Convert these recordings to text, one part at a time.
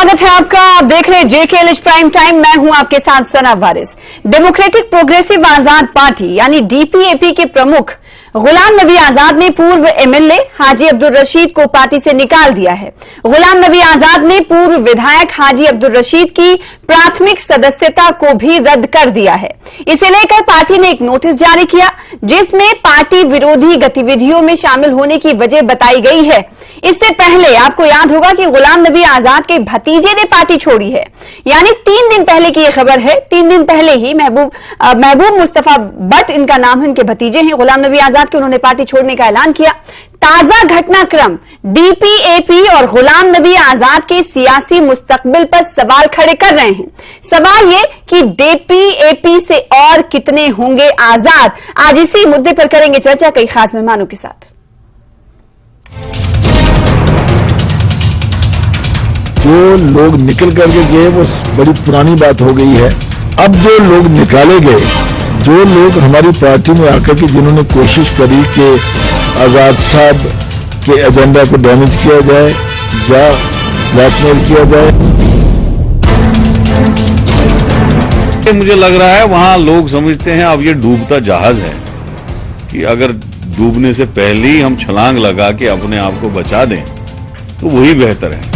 स्वागत है आपका। आप देख रहे हैं JKLH प्राइम टाइम। मैं हूं आपके साथ सना वारिस। डेमोक्रेटिक प्रोग्रेसिव आजाद पार्टी यानी DPAP के प्रमुख गुलाम नबी आजाद ने पूर्व MLA हाजी अब्दुल रशीद को पार्टी से निकाल दिया है। गुलाम नबी आजाद ने पूर्व विधायक हाजी अब्दुल रशीद की प्राथमिक सदस्यता को भी रद्द कर दिया है। इसे लेकर पार्टी ने एक नोटिस जारी किया जिसमें पार्टी विरोधी गतिविधियों में शामिल होने की वजह बताई गई है। इससे पहले आपको याद होगा कि गुलाम नबी आजाद के भतीजे ने पार्टी छोड़ी है, यानी 3 दिन पहले की यह खबर है। 3 दिन पहले ही महबूब मुस्तफा बट इनका नाम है, इनके भतीजे हैं गुलाम नबी आजाद के, उन्होंने पार्टी छोड़ने का ऐलान किया। ताजा घटनाक्रम DPAP और गुलाम नबी आजाद के सियासी मुस्तकबिल पर सवाल खड़े कर रहे हैं। सवाल ये कि DPAP से और कितने होंगे आजाद। आज इसी मुद्दे पर करेंगे चर्चा कई खास मेहमानों के साथ। जो लोग निकल करके गए वो बड़ी पुरानी बात हो गई है। अब जो लोग निकाले गए, जो लोग हमारी पार्टी में आकर के जिन्होंने कोशिश करी कि आजाद साहब के एजेंडा को डैमेज किया जाए या ब्लैकमेल किया जाए, मुझे लग रहा है वहां लोग समझते हैं अब ये डूबता जहाज है कि अगर डूबने से पहले ही हम छलांग लगा के अपने आप को बचा दें तो वही बेहतर है।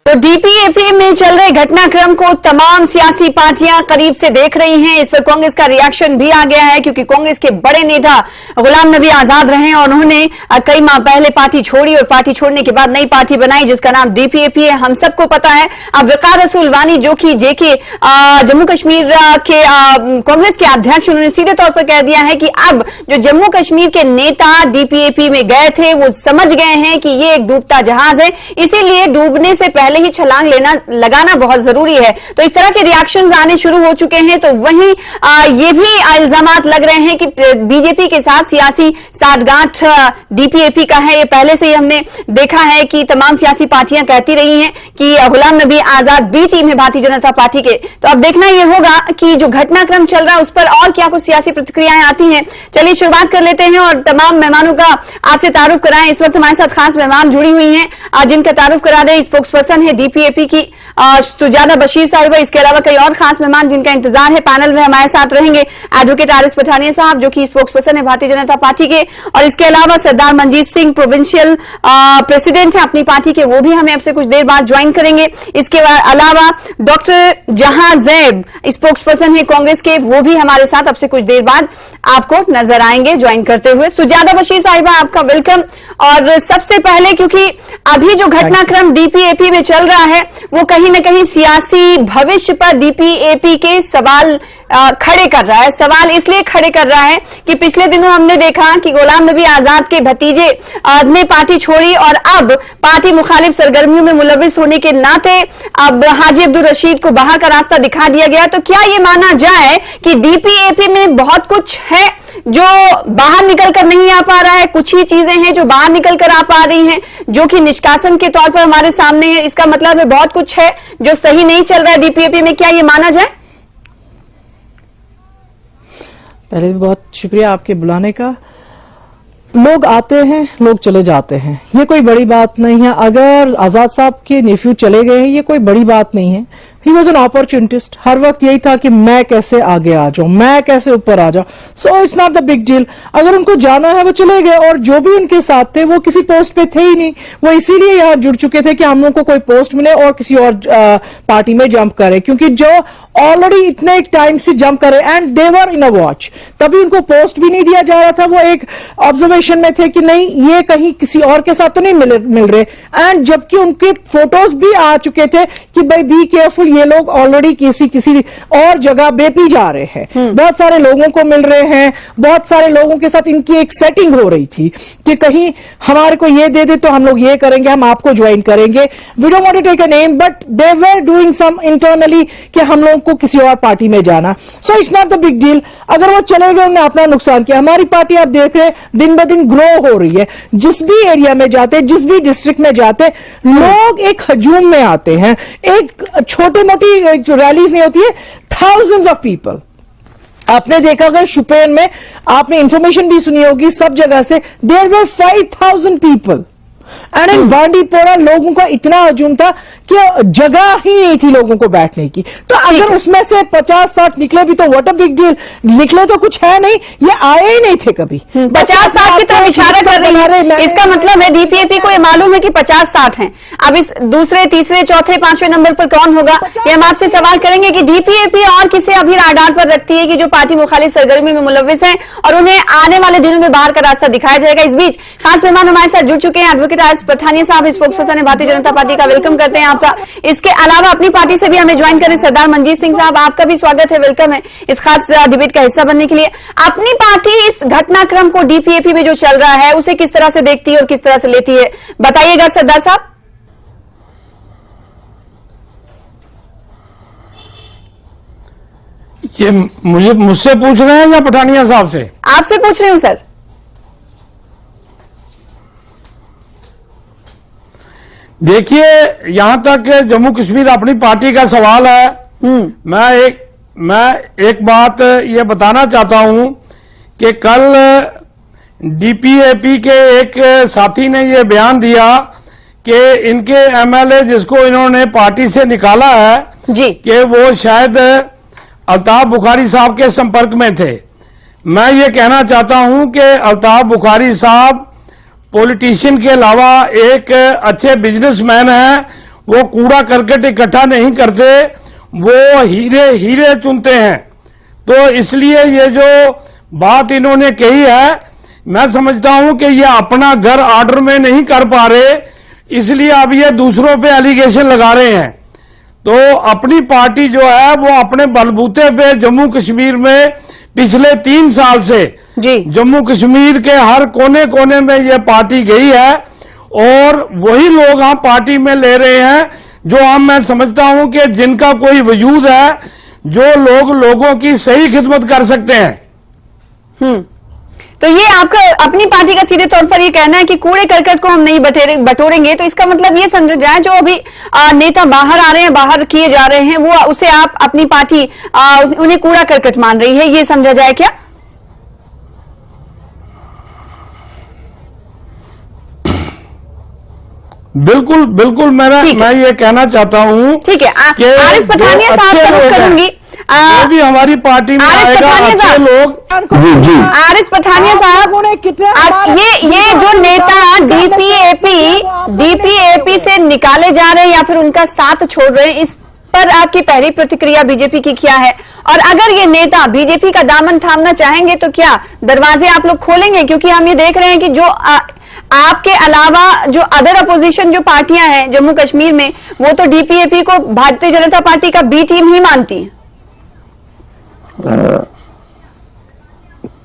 तो DPAP में चल रहे घटनाक्रम को तमाम सियासी पार्टियां करीब से देख रही हैं। इस पर कांग्रेस का रिएक्शन भी आ गया है क्योंकि कांग्रेस के बड़े नेता गुलाम नबी आजाद रहे और उन्होंने कई माह पहले पार्टी छोड़ी और पार्टी छोड़ने के बाद नई पार्टी बनाई जिसका नाम DPAP है। हम सबको पता है। अब वकार रसूल वानी जो कि JK जम्मू कश्मीर के कांग्रेस के अध्यक्ष, उन्होंने सीधे तौर पर कह दिया है कि अब जो जम्मू कश्मीर के नेता DPAP में गए थे वो समझ गए हैं कि ये एक डूबता जहाज है, इसीलिए डूबने से पहले ही छलांग लगाना बहुत जरूरी है। तो इस तरह के रिएक्शंस आने शुरू हो चुके हैं। तो वहीं ये भी इल्जामात लग रहे हैं कि बीजेपी के साथ सियासी साठगांठ DPAP का है। ये पहले से ही हमने देखा है कि तमाम सियासी पार्टियां कहती रही हैं कि गुलाम नबी आजाद बी टीम है भारतीय जनता पार्टी के। तो अब देखना यह होगा कि जो घटनाक्रम चल रहा है उस पर और क्या कुछ सियासी प्रतिक्रियाएं आती हैं। चलिए शुरुआत कर लेते हैं और तमाम मेहमानों का आपसे तारुफ कराएं। इस वक्त हमारे साथ खास मेहमान जुड़ी हुई हैं जिनका तारुफ करा दें। स्पोक्स पर्सन है DPAP की सुजादा बशीर साहिबा, इसके अलावा कई और खास मेहमान जिनका इंतजार है। पैनल में हमारे साथ रहेंगे एडवोकेट RS पठानिया साहब जो कि स्पोक्स पर्सन है भारतीय जनता पार्टी के, और इसके अलावा सरदार मंजीत सिंह प्रोविंशियल प्रेसिडेंट है अपनी पार्टी के, वो भी हमें अब से कुछ देर बाद ज्वाइन करेंगे। इसके अलावा डॉक्टर जहां जैब स्पोक्स पर्सन है कांग्रेस के, वो भी हमारे साथ अब से कुछ देर बाद आपको नजर आएंगे ज्वाइन करते हुए। सुजादा बशीर साहिबा आपका वेलकम। और सबसे पहले क्योंकि अभी जो घटनाक्रम DPAP में चल रहा है वो कहीं ना कहीं सियासी भविष्य पर DPAP के सवाल खड़े कर रहा है। सवाल इसलिए खड़े कर रहा है कि पिछले दिनों हमने देखा कि गुलाम नबी आजाद के भतीजे ने पार्टी छोड़ी और अब पार्टी मुखालिफ सरगर्मियों में मुलविस होने के नाते अब हाजी अब्दुल रशीद को बाहर का रास्ता दिखा दिया गया। तो क्या ये माना जाए कि DPAP में बहुत कुछ है जो बाहर निकल कर नहीं आ पा रहा है, कुछ ही चीजें हैं जो बाहर निकल कर आ पा रही हैं जो कि निष्कासन के तौर पर हमारे सामने है। इसका मतलब है बहुत कुछ है जो सही नहीं चल रहा है DPAP में। क्या ये माना जाए? पहले भी बहुत शुक्रिया आपके बुलाने का। लोग आते हैं, लोग चले जाते हैं, ये कोई बड़ी बात नहीं है। अगर आजाद साहब के नेफ्यू चले गए हैं ये कोई बड़ी बात नहीं है। He was an अपॉर्चुनिटिस्ट। हर वक्त यही था कि मैं कैसे आगे आ जाऊं, मैं कैसे ऊपर आ जाऊं। सो it's not the big deal. अगर उनको जाना है वो चले गए, और जो भी उनके साथ थे वो किसी पोस्ट पे थे ही नहीं। वो इसीलिए यहाँ जुड़ चुके थे कि हम लोग को कोई पोस्ट मिले और किसी और पार्टी में जंप करे, क्योंकि जो ऑलरेडी इतने टाइम से जंप करे and they were in a watch, तभी उनको पोस्ट भी नहीं दिया जा रहा था। वो एक ऑब्जर्वेशन में थे कि नहीं ये कहीं किसी और के साथ तो नहीं मिल रहे, एंड जबकि उनके फोटोज भी आ चुके थे कि भाई बी केयरफुल, ये लोग ऑलरेडी किसी और जगह बेपी जा रहे हैं। बहुत सारे लोगों को मिल रहे हैं, बहुत सारे लोगों के साथ इनकी एक सेटिंग हो रही थी कि कहीं हमारे को ये दे दे तो हम लोग ये करेंगे, हम आपको ज्वाइन करेंगे। We don't want to take a name but they were doing some internally कि हम लोग को किसी और पार्टी में जाना। So it's not the big deal. अगर वो चले गए, उन्होंने अपना नुकसान किया। हमारी पार्टी आप देख रहे दिन ब दिन ग्रो हो रही है। जिस भी एरिया में जाते, जिस भी डिस्ट्रिक्ट में जाते, लोग एक हजूम में आते हैं। एक छोटी मोटी रैलीज नहीं होती है, थाउजेंड्स ऑफ पीपल। आपने देखा अगर शुपेन में आपने इंफॉर्मेशन भी सुनी होगी, सब जगह से there were 5,000 people and in Bandipora लोगों का इतना हजूम था कि जगह ही नहीं थी लोगों को बैठने की। तो अगर उसमें से 50-60 निकले भी तो व्हाट अ बिग डील, निकले तो कुछ है नहीं, ये आए ही नहीं थे कभी। 50-60 की तरफ इशारा कर रही है, इसका मतलब है डीपीएपी को ये मालूम है कि 50-60 हैं। अब इस दूसरे, तीसरे, चौथे, पांचवें नंबर पर कौन होगा, ये हम आपसे सवाल करेंगे कि डीपीएपी और किसे अभी राडार पर रखती है कि जो पार्टी मुखालिफ सरगर्मी में मुलविस है और उन्हें आने वाले दिनों में बाहर का रास्ता दिखाया जाएगा। इस बीच खास मेहमान हमारे साथ जुड़ चुके हैं, एडवोकेट आर पठानिया साहब, स्पोक्सपर्सन है भारतीय जनता पार्टी का, वेलकम करते हैं आपका। इसके अलावा अपनी पार्टी से भी हमें ज्वाइन करें सरदार मनजीत सिंह साहब, आपका भी स्वागत है, वेलकम है इस खास डिबेट का हिस्सा बनने के लिए। अपनी पार्टी इस घटनाक्रम को डीपीएपी में जो चल रहा है उसे किस तरह से देखती है और किस तरह से लेती है, बताइएगा सरदार साहब। ये मुझसे पूछ रहे हैं या पठानिया साहब से? आपसे पूछ रही हूं सर। देखिए, यहां तक जम्मू कश्मीर अपनी पार्टी का सवाल है, मैं एक बात ये बताना चाहता हूं कि कल डीपीएपी के एक साथी ने ये बयान दिया कि इनके एमएलए जिसको इन्होंने पार्टी से निकाला है जी, कि वो शायद अल्ताफ बुखारी साहब के संपर्क में थे। मैं ये कहना चाहता हूं कि अल्ताफ बुखारी साहब पॉलिटिशियन के अलावा एक अच्छे बिजनेसमैन हैं। वो कूड़ा करकट इकट्ठा नहीं करते, वो हीरे हीरे चुनते हैं। तो इसलिए ये जो बात इन्होंने कही है, मैं समझता हूं कि ये अपना घर ऑर्डर में नहीं कर पा रहे, इसलिए अब ये दूसरों पे एलिगेशन लगा रहे हैं। तो अपनी पार्टी जो है वो अपने बलबूते पे जम्मू कश्मीर में पिछले 3 साल से जी, जम्मू कश्मीर के हर कोने कोने में ये पार्टी गई है और वही लोग हम पार्टी में ले रहे हैं जो मैं समझता हूं कि जिनका कोई वजूद है, जो लोग लोगों की सही खिदमत कर सकते हैं। तो ये आपका अपनी पार्टी का सीधे तौर पर ये कहना है कि कूड़े करकट को हम नहीं बटोरेंगे, तो इसका मतलब ये समझ जाए जो अभी नेता बाहर आ रहे हैं, बाहर किए जा रहे हैं, वो उसे आप अपनी पार्टी उन्हें कूड़ा करकट मान रही है, ये समझा जाए क्या? बिल्कुल बिल्कुल, मैं ये कहना चाहता हूं। ठीक है, आरिस पठानिया साहब का रुख करूंगी। जो भी हमारी पार्टी में आएगा अच्छे लोग। आरिस पठानिया साहब, ये जो नेता डीपीएपी से निकाले जा रहे हैं या फिर उनका साथ छोड़ रहे हैं, इस पर आपकी पहली प्रतिक्रिया बीजेपी की क्या है? और अगर ये नेता बीजेपी का दामन थामना चाहेंगे तो क्या दरवाजे आप लोग खोलेंगे? क्योंकि हम ये देख रहे हैं कि जो आपके अलावा जो अदर अपोजिशन जो पार्टियां हैं जम्मू कश्मीर में, वो तो डीपीएपी को भारतीय जनता पार्टी का बी टीम ही मानती है।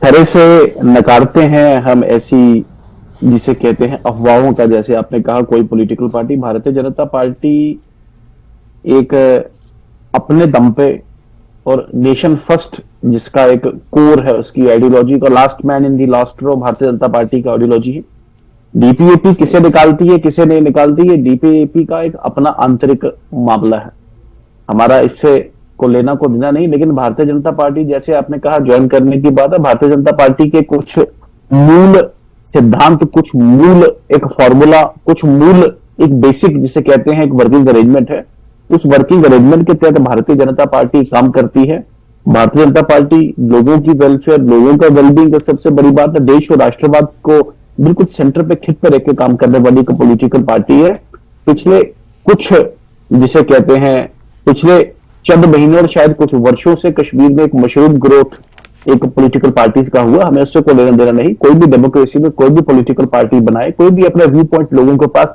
तरह से नकारते हैं हम ऐसी, जिसे कहते हैं अफवाहों का। जैसे आपने कहा, कोई पॉलिटिकल पार्टी, भारतीय जनता पार्टी एक अपने दम पे और नेशन फर्स्ट जिसका एक कोर है, उसकी आइडियोलॉजी का last man in the last row Bharatiya Janata party का आइडियोलॉजी है। डीपीएपी किसे निकालती है किसे नहीं निकालती है, डीपीएपी का एक अपना आंतरिक मामला है, हमारा इससे को लेना को देना नहीं। लेकिन भारतीय जनता पार्टी, जैसे आपने कहा ज्वाइन करने की बात है, भारतीय जनता पार्टी के कुछ मूल सिद्धांत, कुछ मूल एक फॉर्मूला, कुछ मूल एक बेसिक जिसे कहते हैं एक वर्किंग अरेंजमेंट है। उस वर्किंग अरेंजमेंट के तहत भारतीय जनता पार्टी काम करती है। भारतीय जनता पार्टी लोगों की वेलफेयर, लोगों का वेलबींग, सबसे बड़ी बात है, देश और राष्ट्रवाद को बिल्कुल सेंटर पे खिट पर रखकर काम करने वाली एक पॉलिटिकल पार्टी है। पिछले कुछ जिसे कहते हैं पिछले चंद महीनों और शायद कुछ वर्षों से कश्मीर में एक मशरूम ग्रोथ एक पॉलिटिकल पार्टीज का हुआ। हमें उससे कोई लेना देना नहीं। कोई भी डेमोक्रेसी में कोई भी पॉलिटिकल पार्टी बनाए, कोई भी अपना व्यू पॉइंट लोगों के पास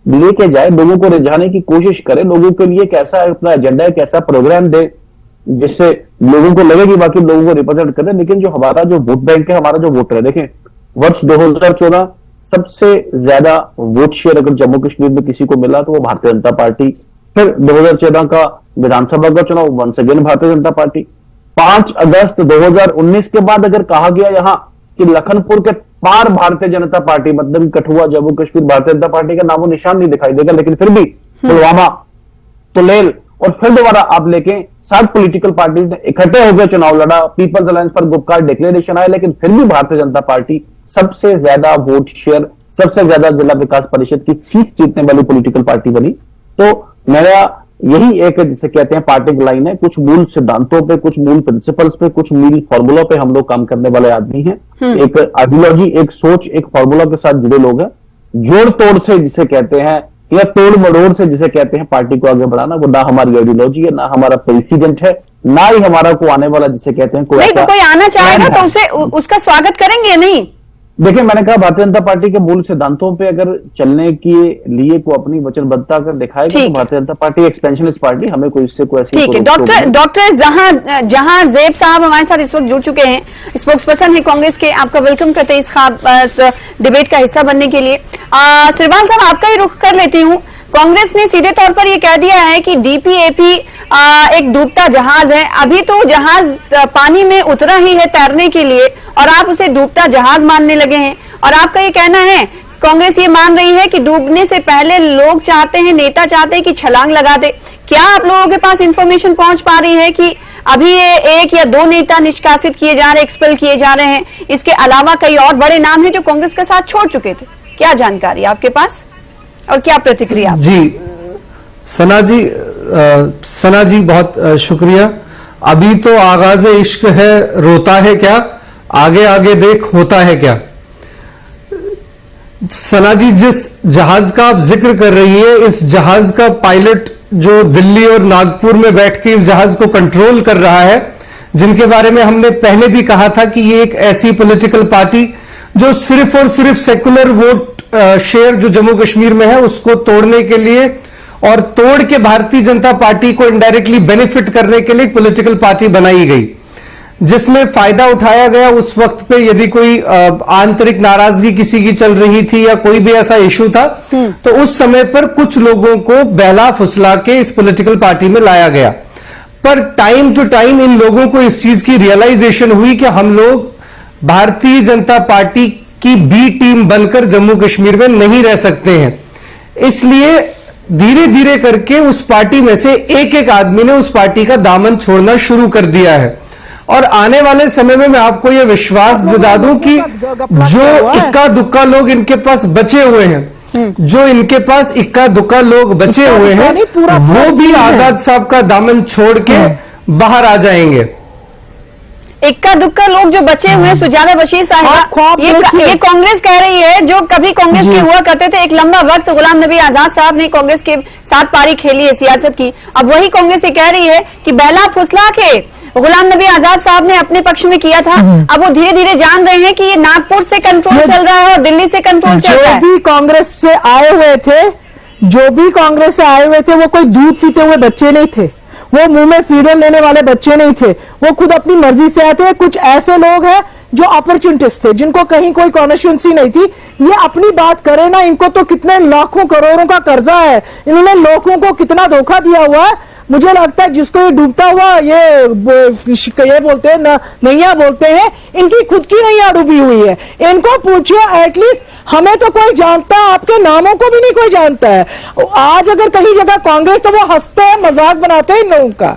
लेके जाए, लोगों को रिझाने की कोशिश करे, लोगों के लिए कैसा अपना एजेंडा है, कैसा प्रोग्राम दे जिससे लोगों को लगे कि बाकी लोगों को रिप्रेजेंट करे। लेकिन जो हमारा जो वोट बैंक है, हमारा जो वोटर है, देखें वर्ष 2014 सबसे ज्यादा वोट शेयर अगर जम्मू कश्मीर में किसी को मिला तो वो भारतीय जनता पार्टी। फिर 2014 का विधानसभा का चुनाव, वंस अगेन भारतीय जनता पार्टी। 5 अगस्त 2019 के बाद अगर कहा गया यहां कि लखनपुर के पार भारतीय जनता पार्टी, मतलब कठुआ जम्मू कश्मीर, भारतीय जनता पार्टी का नामो निशान नहीं दिखाई देगा। लेकिन फिर भी पुलवामा, तुलेल और फिर दोबारा आप लेके 7 पॉलिटिकल पार्टी ने इकट्ठे होकर चुनाव लड़ा, पीपल्स अलायंस पर गुपकार डिक्लेरेशन आया, लेकिन फिर भी भारतीय जनता पार्टी सबसे ज्यादा वोट शेयर, सबसे ज्यादा जिला विकास परिषद की सीट जीतने वाली पॉलिटिकल पार्टी बनी। तो मेरा यही एक जिसे कहते हैं पार्टी की लाइन है, कुछ मूल सिद्धांतों पे, कुछ मूल प्रिंसिपल्स पे, कुछ मूल फॉर्मूलों पे हम लोग काम करने वाले आदमी हैं। एक आइडियोलॉजी, एक सोच, एक फॉर्मूला के साथ जुड़े लोग हैं। जोड़ तोड़ से जिसे कहते हैं या तोड़ मड़ोड़ से जिसे कहते हैं पार्टी को आगे बढ़ाना, वो ना हमारी आइडियोलॉजी है, ना हमारा प्रेसिडेंट है, ना ही हमारा को आने वाला जिसे कहते हैं नहीं, तो कोई आना चाहेगा तो उसे उसका स्वागत करेंगे या नहीं? देखिए, मैंने कहा भारतीय जनता पार्टी के मूल सिद्धांतों पे अगर चलने के लिए को अपनी वचनबद्धता अगर दिखाएगा तो भारतीय जनता पार्टी एक्सपेंशनिस्ट पार्टी, हमें कोई इससे कोई ऐसी। ठीक है, डॉक्टर जहां ज़ेब साहब हमारे साथ इस वक्त जुड़ चुके हैं, स्पोक्सपर्सन है कांग्रेस के, आपका वेलकम करते हैं इस डिबेट का हिस्सा बनने के लिए। सिरवाल साहब, आपका ही रुख कर लेती हूँ। कांग्रेस ने सीधे तौर पर यह कह दिया है कि डीपीएपी एक डूबता जहाज है। अभी तो जहाज पानी में उतरा ही है तैरने के लिए और आप उसे डूबता जहाज मानने लगे हैं। और आपका ये कहना है, कांग्रेस ये मान रही है कि डूबने से पहले लोग चाहते हैं, नेता चाहते हैं कि छलांग लगा दे। क्या आप लोगों के पास इंफॉर्मेशन पहुंच पा रही है कि अभी ये 1 या 2 नेता निष्कासित किए जा रहे, एक्सपेल किए जा रहे हैं, इसके अलावा कई और बड़े नाम हैं जो कांग्रेस का साथ छोड़ चुके थे? क्या जानकारी आपके पास और क्या प्रतिक्रिया? जी सना जी बहुत शुक्रिया। अभी तो आगाज इश्क है, रोता है क्या, आगे आगे देख होता है क्या। सना जी, जिस जहाज का आप जिक्र कर रही है, इस जहाज का पायलट जो दिल्ली और नागपुर में बैठ के इस जहाज को कंट्रोल कर रहा है, जिनके बारे में हमने पहले भी कहा था कि ये एक ऐसी पॉलिटिकल पार्टी जो सिर्फ और सिर्फ सेकुलर वोट शेयर जो जम्मू कश्मीर में है उसको तोड़ने के लिए और तोड़ के भारतीय जनता पार्टी को इनडायरेक्टली बेनिफिट करने के लिए एक पॉलिटिकल पार्टी बनाई गई, जिसमें फायदा उठाया गया उस वक्त पे। यदि कोई आंतरिक नाराजगी किसी की चल रही थी या कोई भी ऐसा इशू था तो उस समय पर कुछ लोगों को बहला फुसला के इस पॉलिटिकल पार्टी में लाया गया। पर टाइम टू टाइम इन लोगों को इस चीज की रियलाइजेशन हुई कि हम लोग भारतीय जनता पार्टी की बी टीम बनकर जम्मू कश्मीर में नहीं रह सकते हैं। इसलिए धीरे धीरे करके उस पार्टी में से एक एक आदमी ने उस पार्टी का दामन छोड़ना शुरू कर दिया है। और आने वाले समय में मैं आपको यह विश्वास दिला दूं कि जो इक्का दुक्का लोग इनके पास बचे हुए हैं, जो इनके पास इक्का दुक्का लोग बचे हुए हैं, वो भी आजाद साहब का दामन छोड़ के बाहर आ जाएंगे। इक्का दुक्का लोग जो बचे हुए हैं, सुजाता बशीर साहिबा, ये कांग्रेस कह रही है, जो कभी कांग्रेस के हुआ करते थे। एक लंबा वक्त गुलाम नबी आजाद साहब ने कांग्रेस के साथ पारी खेली है सियासत की। अब वही कांग्रेस ये कह रही है कि बहला फुसला के गुलाम नबी आजाद साहब ने अपने पक्ष में किया था। अब वो धीरे धीरे जान रहे हैं कि ये नागपुर से कंट्रोल चल रहा है और दिल्ली से कंट्रोल चल रहा है। जो भी कांग्रेस से आए हुए थे वो कोई दूध पीते हुए बच्चे नहीं थे, वो मुंह में फ्रीडम लेने वाले बच्चे नहीं थे, वो खुद अपनी मर्जी से आए थे। कुछ ऐसे लोग हैं जो अपॉर्चुनिटिस्ट थे, जिनको कहीं कोई कॉन्स्टिट्यूंसी नहीं थी। ये अपनी बात करे ना, इनको तो कितने लाखों करोड़ों का कर्जा है, इन्होंने लोगों को कितना धोखा दिया हुआ है। मुझे लगता है जिसको ये डूबता हुआ ये बोलते हैं ना, नैया बोलते हैं, इनकी खुद की नैया डूबी हुई है। इनको पूछो, एटलीस्ट हमें तो कोई जानता है, आपके नामों को भी नहीं कोई जानता है। आज अगर कहीं जगह कांग्रेस, तो वो हंसते हैं, मजाक बनाते हैं इन लोगों का।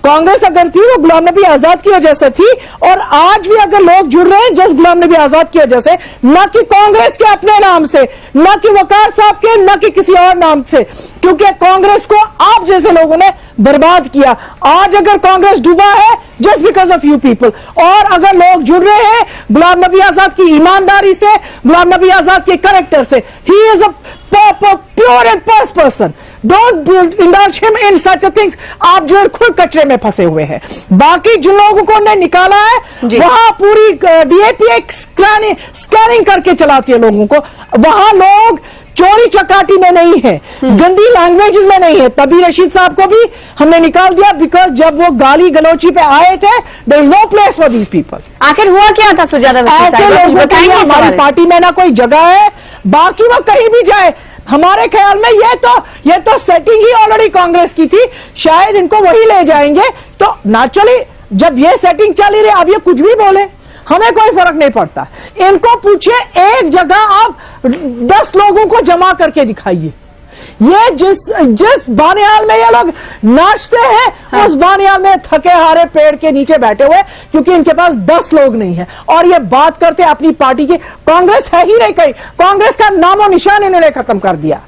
कांग्रेस अगर थी वो गुलाम नबी आजाद की वजह से थी, और आज भी अगर लोग जुड़ रहे हैं जस्ट गुलाम नबी आजाद की वजह से, न कि कांग्रेस के अपने नाम से, न कि वकार साहब के, न कि किसी और नाम से, क्योंकि कांग्रेस को आप जैसे लोगों ने बर्बाद किया। आज अगर कांग्रेस डूबा है just because of you people, और अगर लोग जुड़ रहे हैं गुलाम नबी आजाद की ईमानदारी से, गुलाम नबी आजाद के कैरेक्टर से, he is a pure and purse person, don't indulge him in such things. आप जो खुद कचरे में फंसे हुए हैं। बाकी जिन लोगों को ने निकाला है वहां पूरी डीएपी स्कैनिंग करके चलाती है लोगों को। वहां लोग चोरी चकाटी में नहीं है, गंदी लैंग्वेजेस में नहीं है। तभी रशीद साहब को भी हमने निकाल दिया, बिकॉज जब वो गाली गलौची पे आए थे, there is no place for these people. आखिर हुआ क्या था सुजाता बशीर साहब? ऐसे लोग बताइए, हमारी पार्टी में ना कोई जगह है, बाकी वो कहीं भी जाए। हमारे ख्याल में ये तो सेटिंग ही ऑलरेडी कांग्रेस की थी, शायद इनको वही ले जाएंगे। तो नेचुरली जब ये सेटिंग चली रही, अब ये कुछ भी बोले हमें कोई फर्क नहीं पड़ता। इनको पूछिए, एक जगह आप 10 लोगों को जमा करके दिखाइए, ये जिस बानियाल में ये लोग नाचते हैं, हाँ। उस बानियाल में थके हारे पेड़ के नीचे बैठे हुए, क्योंकि इनके पास 10 लोग नहीं है और ये बात करते अपनी पार्टी की। कांग्रेस है ही नहीं कहीं, कांग्रेस का नामो निशान इन्होंने खत्म कर दिया।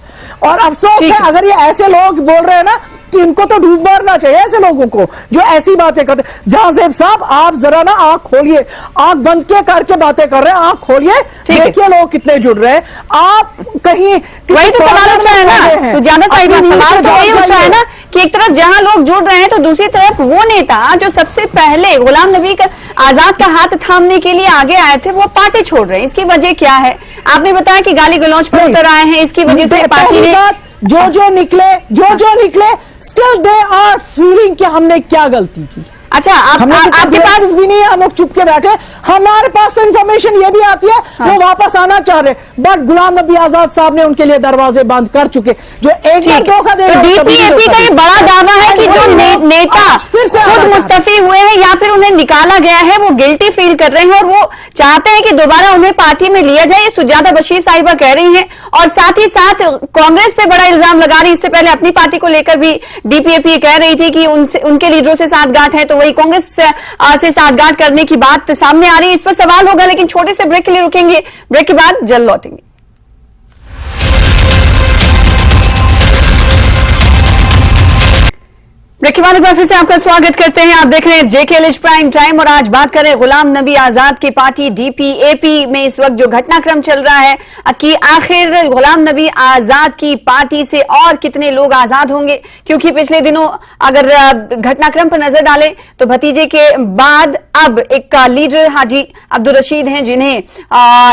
और अफसोस है अगर ये ऐसे लोग बोल रहे हैं ना कि इनको तो डूब मारना चाहिए, ऐसे लोगों को जो ऐसी बातें करते। जहांजेब साहब, आप जरा ना आंख खोलिए, आंख बंद के करके बातें कर रहे हैं, आंख खोलिए, देखिए लोग कितने जुड़ रहे हैं। आप कहीं वही तो सवाल उठ रहा है ना सुजाता साहिबा, सवाल तो वही उठ रहा है ना कि एक तरफ जहां लोग जुड़ रहे हैं तो दूसरी तरफ वो नेता जो सबसे पहले गुलाम नबी आजाद का हाथ थामने के लिए आगे आए थे वो पार्टी छोड़ रहे हैं। इसकी वजह क्या है? आपने बताया कि गाली गलौज पर उतर आए हैं, इसकी वजह से पार्टी ने जो निकले स्टिल दे आर फीलिंग कि हमने क्या गलती की। अच्छा, आपके पास भी नहीं है, हम लोग चुप के बैठे। हमारे पास तो इंफॉर्मेशन ये भी आती है वो वापस आना चाह रहे, बट गुलाम नबी आजाद साहब ने उनके लिए दरवाजे बंद कर चुके। जो एक बार धोखा दे, डीपीएपी का ये बड़ा दावा है कि जो नेता खुद मुस्तफी हुए हैं या फिर उन्हें निकाला गया है वो गिल्टी फील कर रहे हैं और वो चाहते हैं कि दोबारा उन्हें पार्टी में लिया जाए। सुजाता बशीर साहिबा कह रही हैं और साथ ही साथ कांग्रेस पे बड़ा इल्जाम लगा रही है। इससे पहले अपनी पार्टी को लेकर भी डीपीएपी कह रही थी कि उनके लीडरों से साठगांठ है, तो वही कांग्रेस से साठगांठ करने की बात सामने आ रही है। इस पर सवाल होगा, लेकिन छोटे से ब्रेक के लिए रुकेंगे, ब्रेक के बाद जल्द लौटेंगे। ब्रेक के बाद एक बार फिर से आपका स्वागत करते हैं। आप देख रहे हैं जेकेएलएच प्राइम टाइम और आज बात करें गुलाम नबी आजाद की पार्टी डीपीएपी में इस वक्त जो घटनाक्रम चल रहा है कि आखिर गुलाम नबी आजाद की पार्टी से और कितने लोग आजाद होंगे, क्योंकि पिछले दिनों अगर घटनाक्रम पर नजर डालें तो भतीजे के बाद अब एक लीडर हाजी अब्दुल रशीद हैं जिन्हें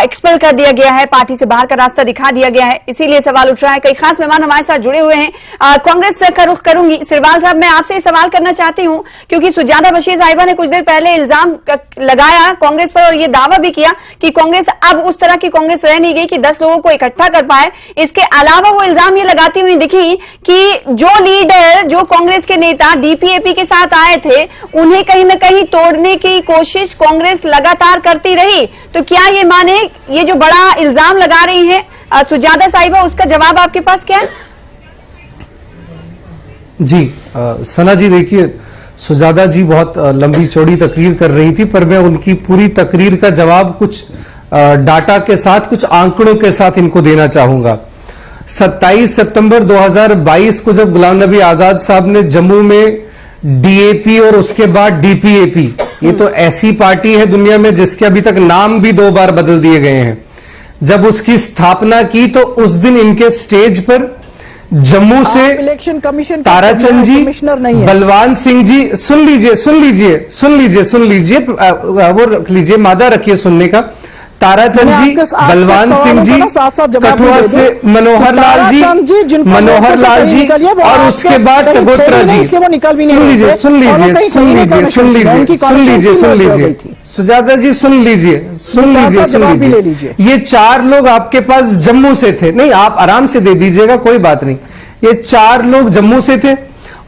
एक्सपेल कर दिया गया है, पार्टी से बाहर का रास्ता दिखा दिया गया है। इसीलिए सवाल उठ रहा है। कई खास मेहमान हमारे साथ जुड़े हुए हैं। कांग्रेस का रुख करूंगी। सिरवाल साहब, मैं आपसे सवाल करना चाहती हूं क्योंकि सुजाता बशीर साहिबा ने कुछ देर पहले इल्जाम लगाया कांग्रेस पर और यह दावा भी किया कि कांग्रेस अब उस तरह की कांग्रेस रह नहीं गई कि 10 लोगों को इकट्ठा कर पाए। इसके अलावा वो इल्जाम ये लगाती हुई दिखी कि जो लीडर, जो कांग्रेस के नेता डीपीएपी के साथ आए थे उन्हें कहीं ना कहीं तोड़ने की कोशिश कांग्रेस लगातार करती रही। तो क्या ये माने, ये जो बड़ा इल्जाम लगा रही है सुजाता साहिबा, उसका जवाब आपके पास क्या है? जी सना जी, देखिए सुजाता जी बहुत लंबी चौड़ी तकरीर कर रही थी, पर मैं उनकी पूरी तकरीर का जवाब कुछ डाटा के साथ, कुछ आंकड़ों के साथ इनको देना चाहूंगा। 27 सितंबर 2022 को जब गुलाम नबी आजाद साहब ने जम्मू में डीएपी और उसके बाद डीपीएपी, ये तो ऐसी पार्टी है दुनिया में जिसके अभी तक नाम भी 2 बार बदल दिए गए हैं, जब उसकी स्थापना की तो उस दिन इनके स्टेज पर जम्मू से इलेक्शन कमीशन ताराचंद जी, कमिश्नर नहीं है, बलवान सिंह जी, सुन लीजिए, वो रख लीजिए, मादा रखिए सुनने का। ताराचंद जी, बलवान सिंह जी, कठुआ से मनोहर लाल जी, और उसके बाद टगोत्रा जी। सुन लीजिए सुजाता जी, सुन लीजिए। ये 4 लोग आपके पास जम्मू से थे। नहीं, आप आराम से दे दीजिएगा, कोई बात नहीं। ये 4 लोग जम्मू से थे।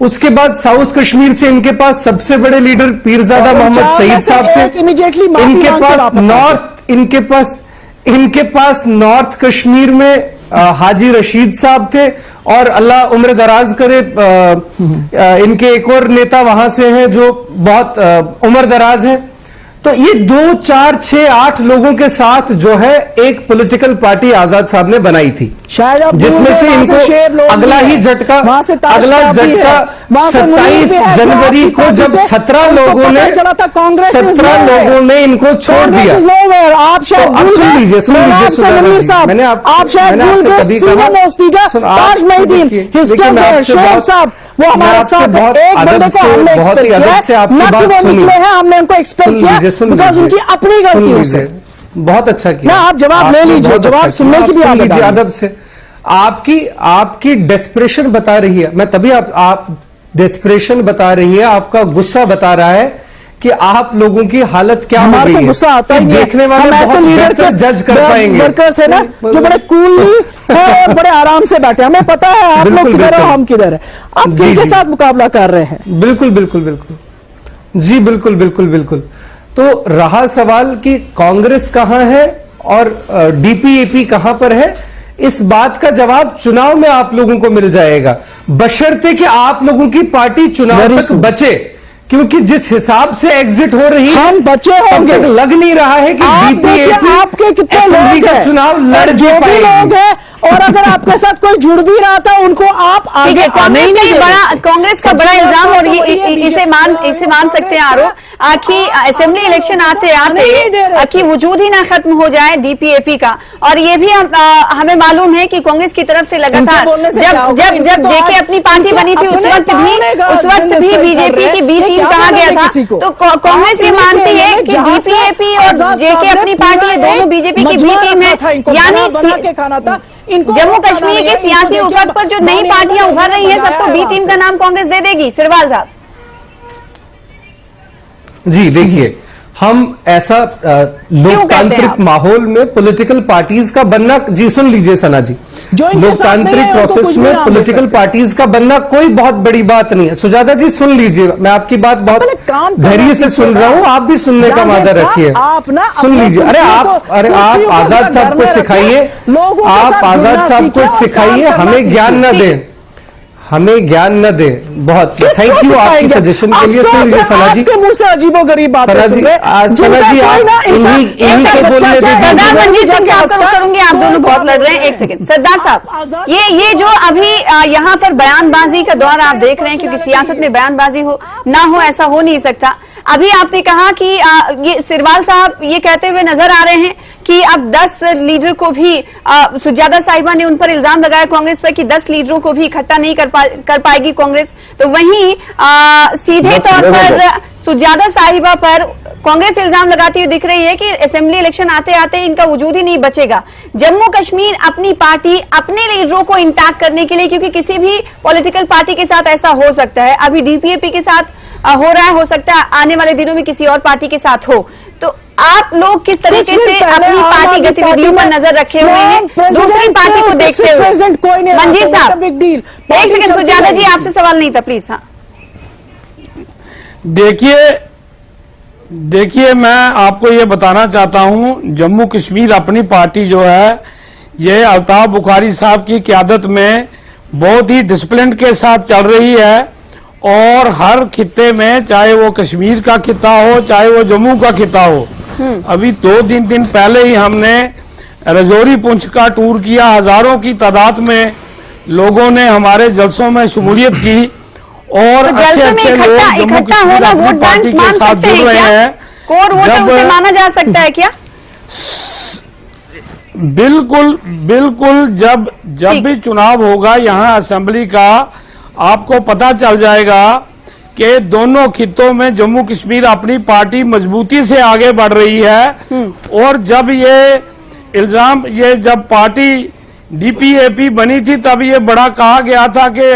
उसके बाद साउथ कश्मीर से इनके पास सबसे बड़े लीडर पीरजादा मोहम्मद सईद साहब थे। इनके पास नॉर्थ कश्मीर में हाजी रशीद साहब थे और अल्लाह उम्र दराज करे, इनके एक और नेता वहां से हैं जो बहुत उम्र दराज है। तो ये 2, 4, 6, 8 लोगों के साथ जो है एक पॉलिटिकल पार्टी आजाद साहब ने बनाई थी, शायद जिसमें से इनको अगला झटका 27 जनवरी को जब 17 लोगों ने इनको छोड़ दिया। आप शायद सुन लीजिए, मैंने आपसे वो हमारे साथ एक बंदे को हमने एक्सपेक्ट किया, न कि वो निकले हैं, हमने उनको एक्सपेक्ट किया बिकॉज उनकी अपनी गलती है। बहुत अच्छा किया। ना आप जवाब ले लीजिए, जवाब सुनने की भी आदत अदब से। आपकी डेस्परेशन बता रही है, मैं तभी आप डेस्परेशन बता रही है, आपका गुस्सा बता रहा है कि आप लोगों की हालत क्या हो गई है। गुस्सा आता है, देखने वाले ऐसे लीडर के जज कर पाएंगे, वर्कर्स है ना जो बड़े कूलली है, बड़े आराम से बैठे, हमें पता है आप लोग किधर है, हम किधर है, आप किसके साथ मुकाबला कर रहे हैं। बिल्कुल जी, बिल्कुल। तो रहा सवाल कि कांग्रेस कहां है और डीपीएपी कहां पर है, इस बात का जवाब चुनाव में आप लोगों को मिल जाएगा, बशर्ते कि आप लोगों की पार्टी चुनाव तक बचे। क्योंकि जिस हिसाब से एग्जिट हो रही है, हम बचे होंगे। तब तक लग नहीं रहा है कि बीपीएपी आपके कितने असेंबली लोग का हैं? चुनाव लड़ जो भी पाएगी। लोग हैं, और अगर आपके साथ कोई जुड़ भी रहा था उनको आप ठीक आगे है, आने ही नहीं दे रहे। कांग्रेस का बड़ा इल्जाम, और इसे मान सकते हैं आरोप कि असेंबली इलेक्शन आते आते कि वजूद ही ना खत्म हो जाए डीपीएपी का। और ये भी हमें मालूम है कि कांग्रेस की तरफ से लगातार जब जेके अपनी पार्टी बनी थी उस वक्त भी बीजेपी की बी टीम कहा गया था। तो कांग्रेस ये मानती है कि डीपीएपी और जेके अपनी पार्टी, दोनों बीजेपी की बी टीम है। यानी जम्मू कश्मीर के सियासी उफक पर जो नई पार्टियां उभर रही हैं, सबको बी टीम का नाम कांग्रेस दे देगी। सिरवाल साहब जी देखिए, हम ऐसा लोकतांत्रिक माहौल में पॉलिटिकल पार्टीज का बनना, जी सुन लीजिए सना जी, लोकतांत्रिक प्रोसेस में पॉलिटिकल पार्टीज का बनना कोई बहुत बड़ी बात नहीं है। सुजाता जी सुन लीजिए, मैं आपकी बात बहुत धैर्य से सुन रहा हूं, आप भी सुनने का वादा रखिए। सुन लीजिए। अरे आप आजाद साहब को सिखाइए, आप आजाद साहब को सिखाइए, हमें ज्ञान न दें, हमें ज्ञान न दे। बहुत थैंक यू आपकी सजेशन के लिए। सुन लीजिए सना जी, मुंह से अजीबोगरीब बात सना जी आप इन्हीं को बोलने दीजिए। सरदार मनजीत सिंह साहब का करूंगी, आप दोनों बहुत लड़ रहे हैं। एक सेकंड सरदार साहब, ये जो अभी यहाँ पर बयानबाजी का दौर आप देख रहे हैं, क्योंकि सियासत में बयानबाजी हो ना हो ऐसा हो नहीं सकता। अभी आपने कहा कि ये सिरवाल साहब ये कहते हुए नजर आ रहे हैं कि अब 10 लीडर को भी सुजाता साहिबा ने उन पर इल्जाम लगाया कांग्रेस पर कि 10 लीडरों को भी इकट्ठा नहीं कर पाएगी कांग्रेस। तो वहीं सीधे तौर पर सुजाता साहिबा पर कांग्रेस इल्जाम लगाती हुई दिख रही है कि असेंबली इलेक्शन आते आते इनका वजूद ही नहीं बचेगा। जम्मू कश्मीर अपनी पार्टी अपने लीडरों को इंटैक्ट करने के लिए, क्योंकि किसी भी पॉलिटिकल पार्टी के साथ ऐसा हो सकता है, अभी डीपीएपी के साथ हो रहा है, हो सकता है आने वाले दिनों में किसी और पार्टी के साथ हो। तो आप लोग किस तरीके से अपनी पार्टी गतिविधियों पर नजर रखे हुए हैं दूसरी पार्टी को देखते हुए? मंजीत साहब एक सेकंड, सुजाता जी आपसे सवाल नहीं था, प्लीज। हाँ देखिए मैं आपको ये बताना चाहता हूं, जम्मू कश्मीर अपनी पार्टी जो है, ये अल्ताफ बुखारी साहब की क़यादत में बहुत ही डिसिप्लिन के साथ चल रही है। और हर खित्ते में, चाहे वो कश्मीर का खित्ता हो, चाहे वो जम्मू का खित्ता हो, अभी 2-3 दिन पहले ही हमने रजौरी पुंछ का टूर किया। हजारों की तादाद में लोगों ने हमारे जलसों में शमूलियत की और तो अच्छे लोग जम्मू कश्मीर अपनी पार्टी के साथ जुड़ रहे हैं। कोर वोटर उसे माना जा सकता है क्या? बिल्कुल जब भी चुनाव होगा यहाँ असेंबली का, आपको पता चल जाएगा कि दोनों खित्तों में जम्मू कश्मीर अपनी पार्टी मजबूती से आगे बढ़ रही है। और जब जब पार्टी डीपीएपी बनी थी तब ये बड़ा कहा गया था कि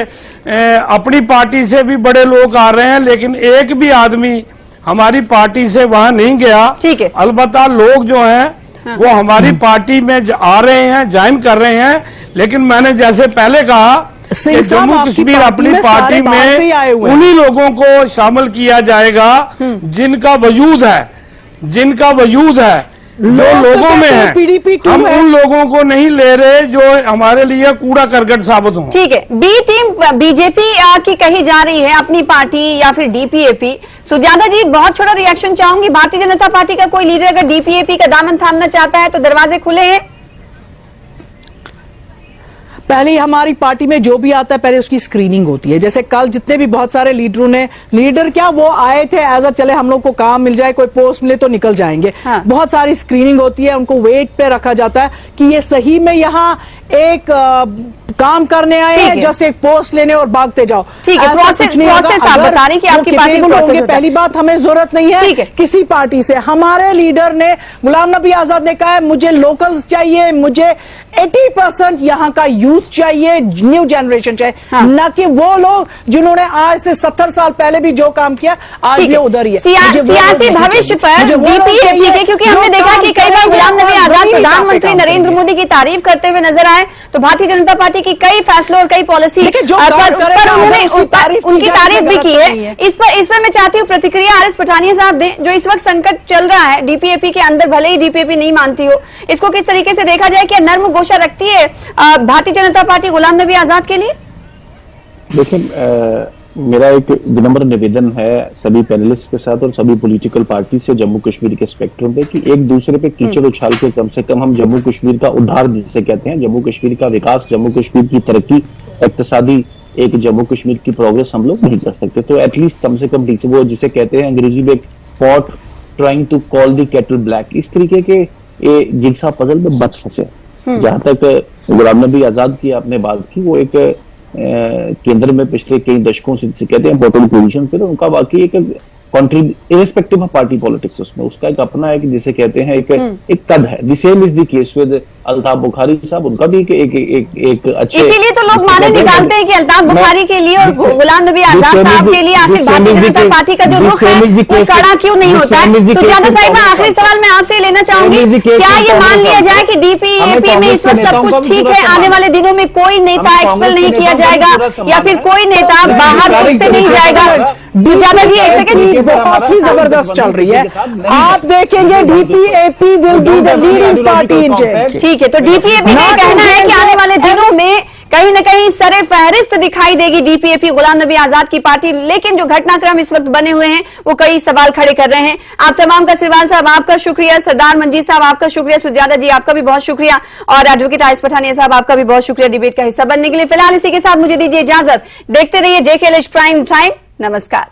अपनी पार्टी से भी बड़े लोग आ रहे हैं, लेकिन एक भी आदमी हमारी पार्टी से वहां नहीं गया। ठीक है। अलबत्ता लोग जो हैं वो हमारी पार्टी में आ रहे हैं, ज्वाइन कर रहे हैं। लेकिन मैंने जैसे पहले कहा कि जम्मू कश्मीर अपनी पार्टी में उन्हीं लोगों को शामिल किया जाएगा जिनका वजूद है, जो लोगों में है। हम उन लोगों को नहीं ले रहे जो हमारे लिए कूड़ा करकट साबित हो। ठीक है, बी टीम बीजेपी की कही जा रही है, अपनी पार्टी या फिर डीपीएपी। सुजाता जी बहुत छोटा रिएक्शन चाहूंगी। भारतीय जनता पार्टी का कोई लीडर अगर डीपीएपी का दामन थामना चाहता है तो दरवाजे खुले हैं। पहले हमारी पार्टी में जो भी आता है पहले उसकी स्क्रीनिंग होती है। जैसे कल जितने भी बहुत सारे लीडर क्या वो आए थे एज अ चले हम लोग को काम मिल जाए, कोई पोस्ट मिले तो निकल जाएंगे। हाँ। बहुत सारी स्क्रीनिंग होती है, उनको वेट पे रखा जाता है कि ये सही में यहाँ एक काम करने आए हैं, जस्ट एक पोस्ट लेने और भागते जाओ। ठीक है, प्रोसेस आप बता रही कि आपकी पार्टी होंगे। पहली बात, हमें जरूरत नहीं है किसी पार्टी से। हमारे लीडर ने, गुलाम नबी आजाद ने कहा है मुझे लोकल्स चाहिए, मुझे 80% यहाँ का यूथ यूथ चाहिए, न्यू जनरेशन चाहिए, हाँ। न कि वो लोग जिन्होंने आज से 70 साल पहले भी जो काम किया आज ठीक भी है। उधर ही है। मुझे वो लोग सियासी नहीं भविष्य चाहिए। पर मुझे वो लोग डीपीएपी के, चाहिए क्योंकि जो हमने देखा काम कि कई बार करेंगे गुलाम नबी और आजाद जमीनी प्रधानमंत्री काम नरेंद्र करेंगे। मोदी की तारीफ करते हुए नजर आए, तो भारतीय जनता पार्टी की कई फैसलों और कई पॉलिसी देखिए, जो पर काम करेगा, उन्होंने उसकी तारीफ उनकी की जाए, तारीफ भी इसमें की गलत है। नहीं है। इस पर मैं चाहती हूँ प्रतिक्रिया आर एस पठानिया साहब दें, जो इस वक्त संकट चल रहा है डीपीएपी के अंदर, भले ही डीपीएपी नहीं मानती हो, इसको किस तरीके से देखा जाए? क्या नर्म गोशा रखती है भारतीय जनता पार्टी गुलाम नबी आजाद के लिए? देखिए, मेरा एक विनम्र निवेदन है सभी पैनलिस्ट के साथ और सभी पॉलिटिकल पार्टी से जम्मू कश्मीर के स्पेक्ट्रम पे कि एक दूसरे पे कीचड़ उछाल के कम से कम हम जम्मू कश्मीर का उद्धार जिसे कहते हैं, जम्मू कश्मीर का विकास, जम्मू कश्मीर की तरक्की, इक्तिसादी एक जम्मू कश्मीर की प्रोग्रेस हम लोग नहीं कर सकते। तो एटलीस्ट कम से कम वो जिसे कहते हैं अंग्रेजी में pot trying to call the kettle black, इस तरीके के ये जिग्सा पजल में बच सके। जहां तक गुलाम नबी आजाद की आपने बात की, वो एक केंद्र में पिछले कई दशकों से जिसे कहते हैं बॉटम पोजीशन पे, तो उनका वाकई एक contribute irrespective of party politics, उसमें उसका एक अपना एक जिसे कहते हैं एक कद है। The same is the case with Altaf Bukhari साहब, उनका भी एक अच्छे, इसीलिए तो लोग माने निकालते हैं कि अल्ताफ बुखारी के लिए और गुलाम नबी आजाद साहब के लिए आखिर भारतीय जनता पार्टी का जो रुख है वो कड़ा क्यों नहीं होता है? सुजाता साहिबा, आखिरी सवाल मैं आपसे लेना चाहूंगी, क्या ये मान लिया जाए कि डीपीएपी में इस वक्त सब कुछ ठीक है, आने वाले दिनों में कोई नेता एक्सपेल नहीं किया जाएगा या फिर कोई नेता बाहर खुद से नहीं जाएगा? सुजाता जी, एक सेकंड, बहुत ही जबरदस्त चल रही है। आप देखेंगे DPAP will be the leading party in jail. ठीक है, तो डीपीएपी का कहना है कि आने वाले दिनों में कहीं न कहीं सरे फहरिस्त दिखाई देगी डीपीएपी, गुलाम नबी आजाद की पार्टी। लेकिन जो घटनाक्रम इस वक्त बने हुए हैं वो कई सवाल खड़े कर रहे हैं। आप तमाम का, सिरवाल साहब आपका शुक्रिया, सरदार मंजीत साहब आपका शुक्रिया, सुजाता जी आपका भी बहुत शुक्रिया और एडवोकेट आर एस पठानिया साहब आपका भी बहुत शुक्रिया डिबेट का हिस्सा बनने के लिए। फिलहाल इसी के साथ मुझे दीजिए इजाजत, देखते रहिए JKLH प्राइम टाइम। नमस्कार।